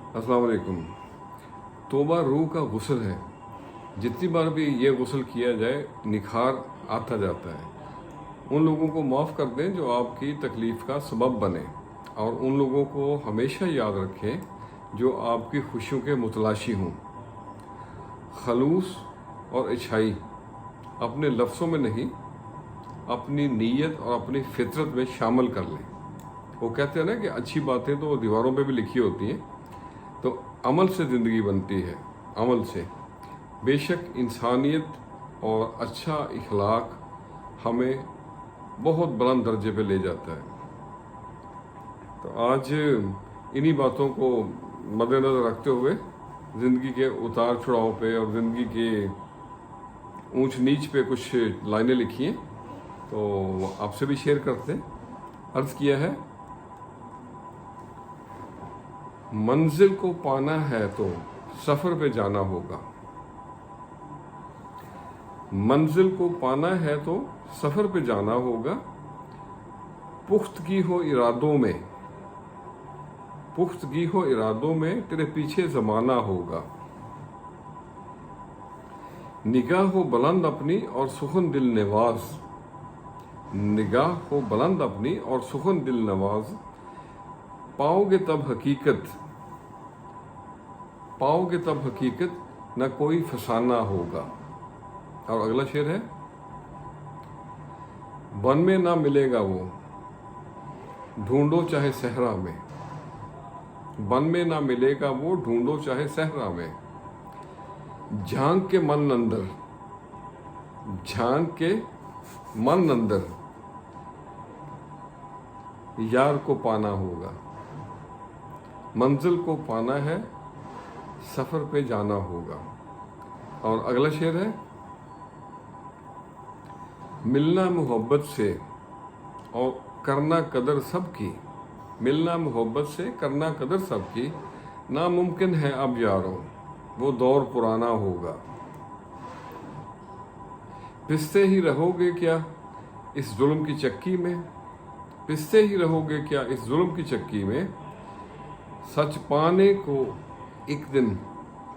अस्सलाम वालेकुम। तौबा रूह का गुस्ल है। जितनी बार भी ये गुस्ल किया जाए निखार आता जाता है। उन लोगों को माफ़ कर दें जो आपकी तकलीफ़ का सबब बने, और उन लोगों को हमेशा याद रखें जो आपकी खुशियों के मुतलाशी हों। खलूस और अच्छाई अपने लफ्ज़ों में नहीं, अपनी नीयत और अपनी फितरत में शामिल कर लें। वो कहते हैं ना कि अच्छी बातें तो दीवारों पे भी लिखी होती हैं, तो अमल से ज़िंदगी बनती है, अमल से। बेशक इंसानियत और अच्छा इखलाक हमें बहुत बुलंद दर्जे पे ले जाता है। तो आज इन्हीं बातों को मद्देनज़र रखते हुए ज़िंदगी के उतार चढ़ाव पे और ज़िंदगी के ऊंच नीच पे कुछ लाइनें लिखी हैं, तो आपसे भी शेयर करते हैं। अर्ज़ किया है, मंजिल को पाना है तो सफ़र पे जाना होगा। मंजिल को पाना है तो सफ़र पे जाना होगा। पुख्तगी हो इरादों में, पुख्तगी हो इरादों में, तेरे पीछे ज़माना होगा। निगाह हो बुलंद अपनी और सुखन दिल नवाज, निगाह हो बुलंद अपनी और सुखन दिल नवाज। पाओगे तब हकीकत, पाओगे तब हकीकत, न कोई फसाना होगा। और अगला शेर है, वन में ना मिलेगा वो, ढूंढो चाहे सहरा में। वन में ना मिलेगा वो, ढूंढो चाहे सहरा में। झांक के मन अंदर, झांक के मन अंदर, यार को पाना होगा। मंजिल को पाना है, सफ़र पे जाना होगा। और अगला शेर है, मिलना मोहब्बत से और करना कदर सबकी। मिलना मोहब्बत से, करना कदर सबकी। नामुमकिन है अब यारों, वो दौर पुराना होगा। पिसते ही रहोगे क्या इस जुल्म की चक्की में, पिसते ही रहोगे क्या इस जुल्म की चक्की में। सच पाने को एक दिन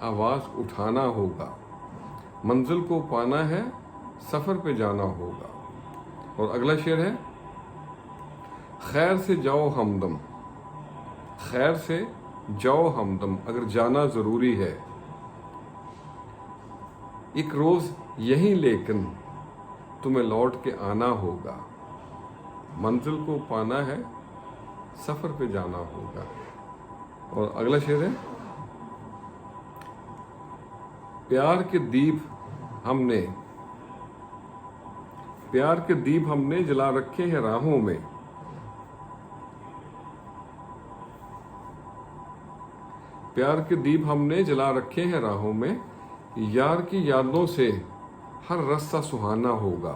आवाज़ उठाना होगा। मंजिल को पाना है, सफ़र पे जाना होगा। और अगला शेर है, खैर से जाओ हमदम, खैर से जाओ हमदम, अगर जाना ज़रूरी है। एक रोज़ यहीं लेकिन तुम्हें लौट के आना होगा। मंजिल को पाना है, सफ़र पे जाना होगा। और अगला शेर है, प्यार के दीप हमने, प्यार के दीप हमने जला रखे हैं राहों में। प्यार के दीप हमने जला रखे हैं राहों में। यार की यादों से हर रास्ता सुहाना होगा।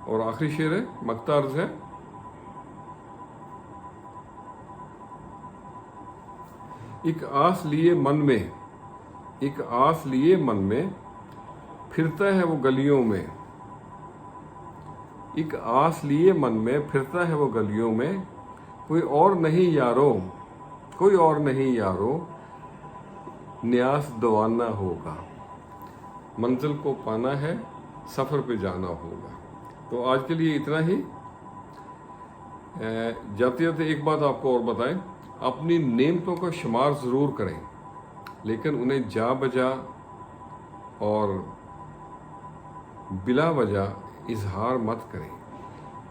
और आखिरी शेर है, मक्ता अर्ज़ है, एक आस लिए मन में, एक आस लिए मन में, फिरता है वो गलियों में। एक आस लिए मन में, फिरता है वो गलियों में। कोई और नहीं यारो, कोई और नहीं यारो, न्यास दवाना होगा। मंजिल को पाना है, सफ़र पे जाना होगा। तो आज के लिए इतना ही। जाते जाते एक बात आपको और बताएं, अपनी नेमतों का शुमार ज़रूर करें, लेकिन उन्हें जा बजा और बिला वजह इजहार मत करें।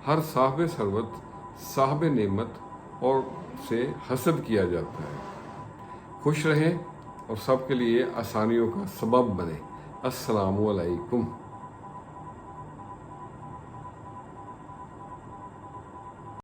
हर साहिब सरवत, साहिब नेमत और से हसद किया जाता है। खुश रहें और सबके लिए आसानियों का सबब बने। अस्सलामु अलैकुम।